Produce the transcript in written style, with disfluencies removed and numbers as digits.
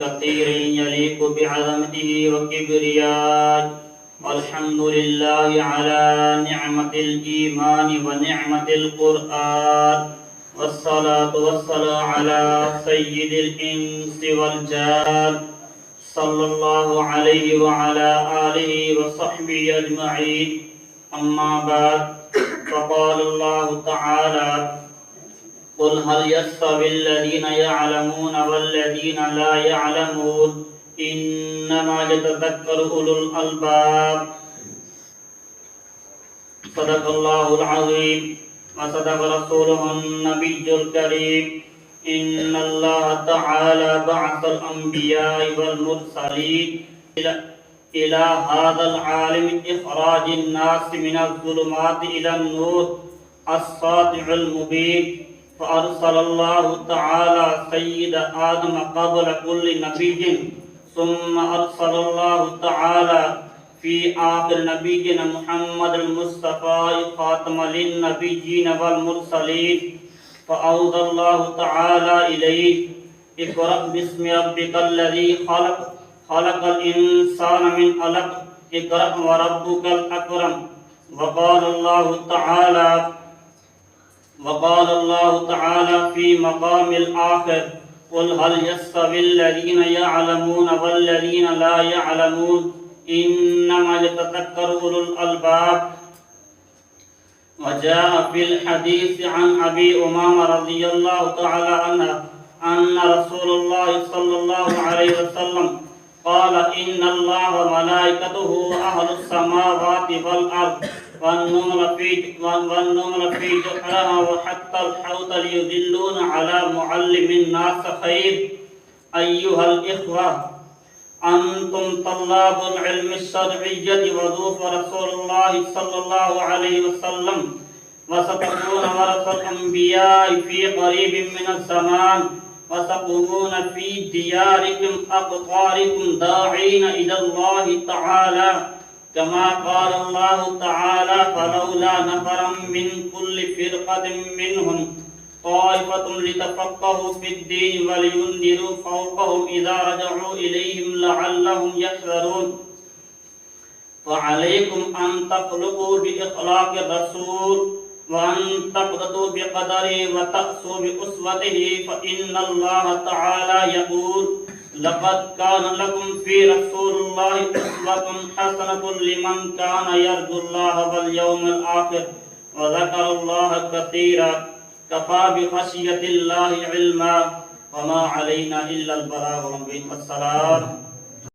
كثير يليق بعظمته وكبريائه. والحمد لله على نعمة الإيمان ونعمة القرآن، والصلاة والسلام على سيد الإنس والجان صلى الله عليه وعلى آله وصحبه أجمعين. أما بعد، فقال الله تعالى: قل هل يستوي الذين يعلمون والذين لا يعلمون إنما يتذكر أولو الألباب. صدق الله العظيم وصدق رسوله النبي الكريم. إن الله تعالى بعث الأنبياء والمرسلين إلى هذا العالم إخراج الناس من الظلمات إلى النور الساطع المبين. فأرسل الله تعالى سيد آدم قبل كل نبي، ثم أرسل الله تعالى في آخر نبينا محمد المصطفى خاتم للنبيين والمرسلين. فأوحى الله تعالى إليه: اقرأ باسم ربك الذي خلق، خلق الإنسان من علق، اقرأ وربك الأكرم. وقال الله تعالى في مقام الآخر: قل هل يستوي الذين يعلمون والذين لا يعلمون إنما يتذكر أولو الألباب. وجاء في الحديث عن أبي أمامة رضي الله تعالى عنه أن رسول الله صلى الله عليه وسلم قال: إن الله وملائكته أهل السماوات والأرض والنمل في جحرها وحتى الحوت ليدلون على معلم الناس خير. أيها الإخوة، أنتم طلاب العلم الشرعي وضيوف رسول الله صلى الله عليه وسلم، وستكون ورثة الأنبياء في قريب من الزمان، وتقومون في دياركم أقطاركم داعين إلى الله تعالى، كما قال الله تعالى: فلولا نفر من كل فرقة منهم طائفة ليتفقهوا في الدين ولينذروا قومهم إذا رجعوا إليهم لعلهم يحذرون. فعليكم أن تخلقوا بإخلاق الرسول، وأن تقتدوا بقدره وتأسوا بأسوته، فإن الله تعالى يقول: لقد كان لكم في رسول الله أسوة حسنة لمن كان يرجو الله واليوم الآخر وذكر الله كثيرا. كفى بخشية الله علما، وما علينا إلا البلاغ المبين. والسلام.